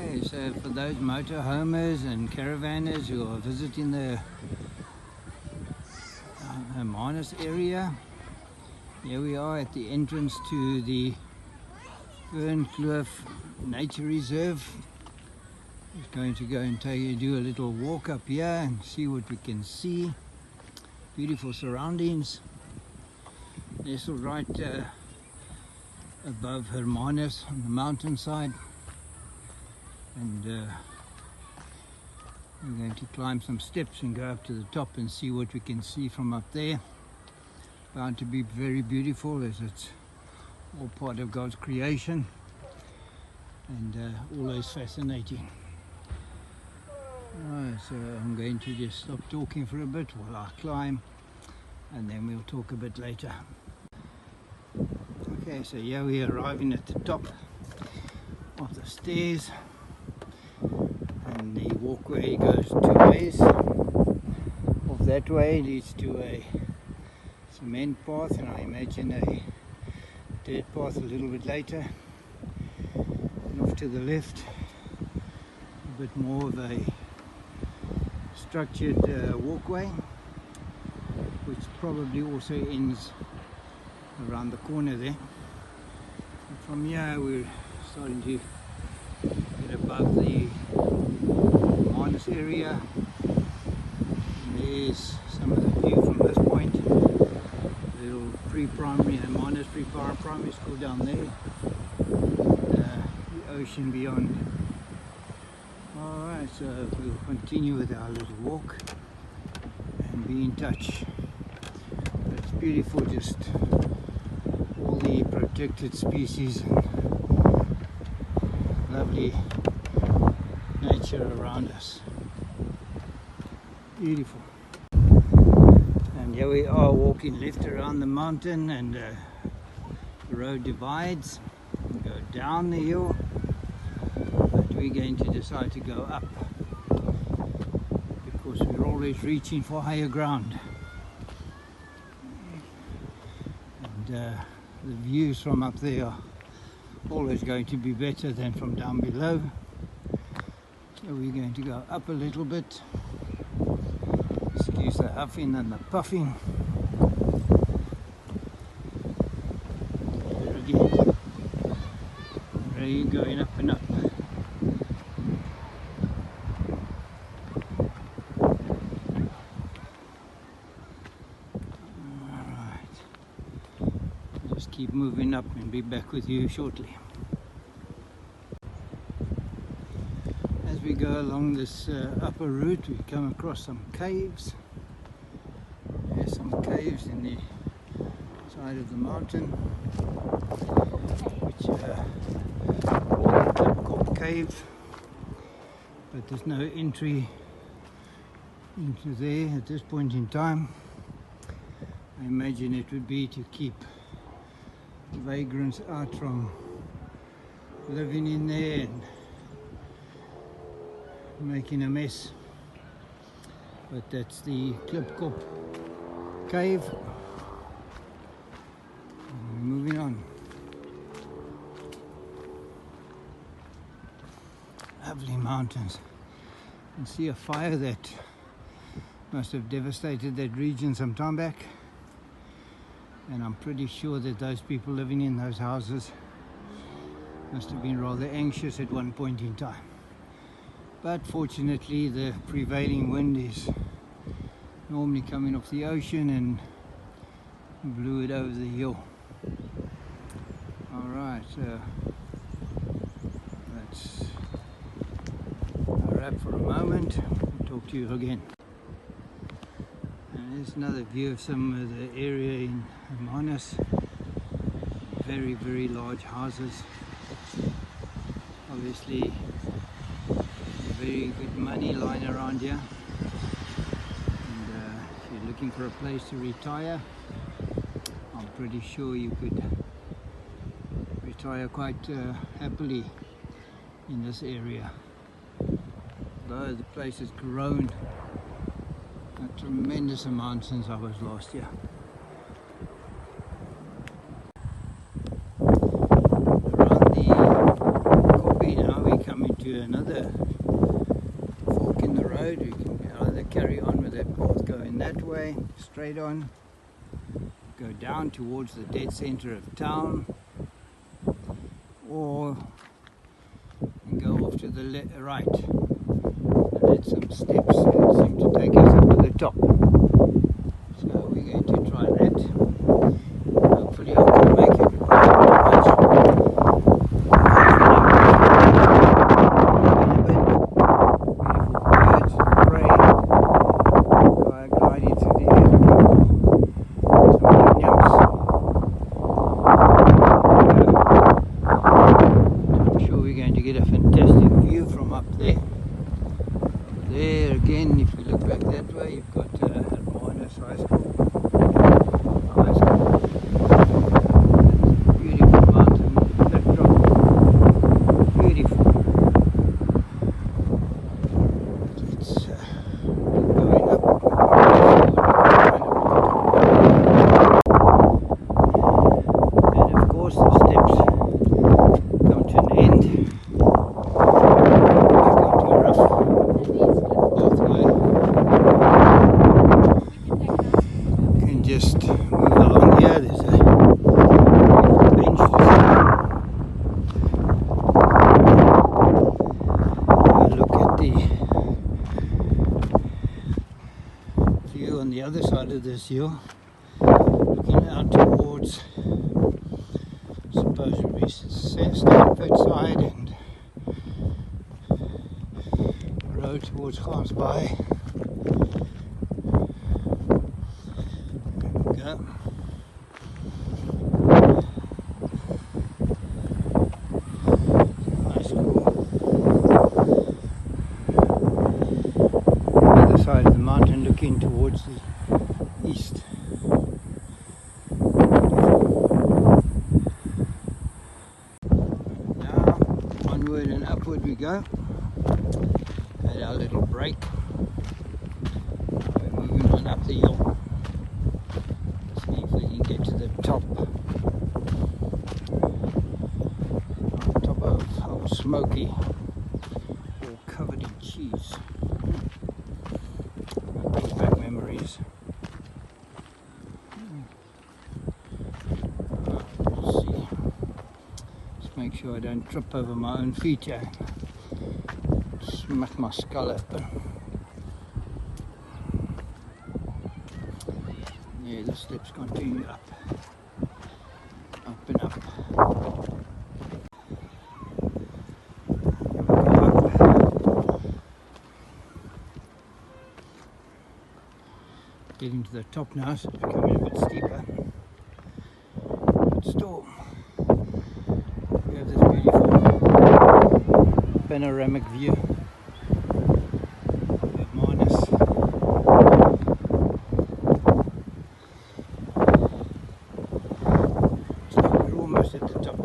Okay, so for those motorhomers and caravanners who are visiting the Hermanus area, here we are at the entrance to the Fernkloof Nature Reserve. Just going to go and do a little walk up here and see what we can see. Beautiful surroundings. Nestled right above Hermanus on the mountainside. And we're going to climb some steps and go up to the top and see what we can see from up there. Bound to be very beautiful, as it's all part of God's creation and always fascinating. Alright, so I'm going to just stop talking for a bit while I climb, and then we'll talk a bit later. Okay, so here we are arriving at the top of the stairs, and the walkway goes two ways. Off that way leads to a cement path, and I imagine a dirt path a little bit later. And off to the left, a bit more of a structured walkway, which probably also ends around the corner there. And from here we're starting to get above the Hermanus area. And there's some of the view from this point. The little pre-primary Hermanus pre-primary school down there. The ocean beyond. Alright, so we'll continue with our little walk and be in touch. It's beautiful, just all the protected species and lovely nature around us. Beautiful. And here we are walking left around the mountain, and the road divides. We go down the hill, but we're going to decide to go up because we're always reaching for higher ground. And the views from up there are always going to be better than from down below. So we're going to go up a little bit. Excuse the huffing and the puffing. There again. Really going up and up. Alright. Just keep moving up and be back with you shortly. As we go along this upper route, we come across some caves. There's some caves in the side of the mountain, which are called cave, but there's no entry into there at this point in time. I imagine it would be to keep vagrants out from living in there and making a mess. But that's the Fernkloof cave. And we're moving on. Lovely mountains. You can see a fire that must have devastated that region some time back, and I'm pretty sure that those people living in those houses must have been rather anxious at one point in time. But fortunately the prevailing wind is normally coming off the ocean and blew it over the hill. Alright, so that's a wrap for a moment. I'll talk to you again. And there's another view of some of the area in Hermanus. Very, very large houses. Obviously very good money lying around here, and if you're looking for a place to retire, I'm pretty sure you could retire quite happily in this area. Though the place has grown a tremendous amount since I was last year. Around the copy now we come into to another fork in the road. We can either carry on with that path going that way, straight on, go down towards the dead center of town, or go off to the right. And that's some steps that seem to take us up to the top. So we're going to try that. Hopefully I can make it without too much. There again, if you look back that way, you've got Hermanus High School. Beautiful mountain backdrop. Beautiful. It's going up. And of course the steps come to an end. Just move along here. There's a bench to sit on. Look at the view on the other side of this hill, looking out towards supposedly Stanford side and the road towards Gansbaai. Go. High school. The other side of the mountain looking towards the east. Now onward and upward we go. At our little break. We're moving on up the hill. If we can get to the top of Old Smoky, all covered in cheese. Brings back memories. Let's see. Just make sure I don't trip over my own feet here. Smack my skull open. Yeah, the steps continue up and up. Getting to the top now, so it's becoming a bit steeper. But still, we have this beautiful panoramic view. At the top.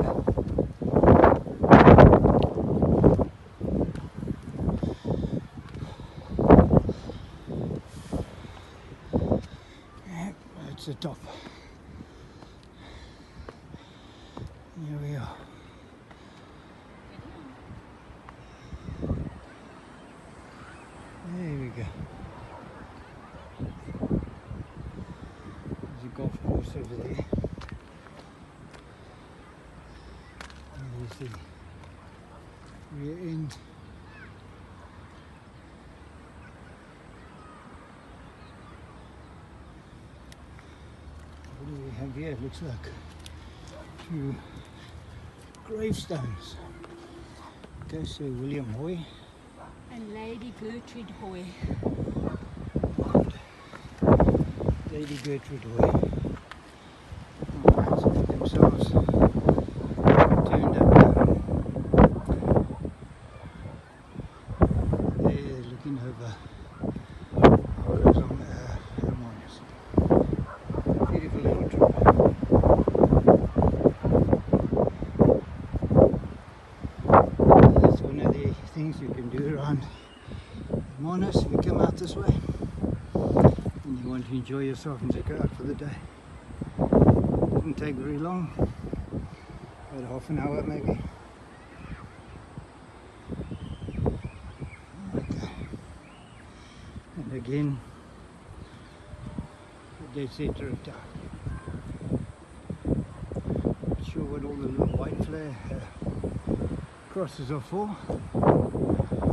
Yeah, that's the top. Here we are. There we go. There's a golf course over there. There's the rear end. What do we have here? It looks like 2 gravestones. Okay, so William Hoy and Lady Gertrude Hoy. Lady Gertrude Hoy. Alright, so themselves turned up now. They're looking over Hermanus. Beautiful little trip. That's one of the things you can do around Hermanus if you come out this way and you want to enjoy yourself and take it out for the day. Doesn't take very long, about half an hour maybe. again, the dead center of town. Not sure what all the little white flare crosses are for.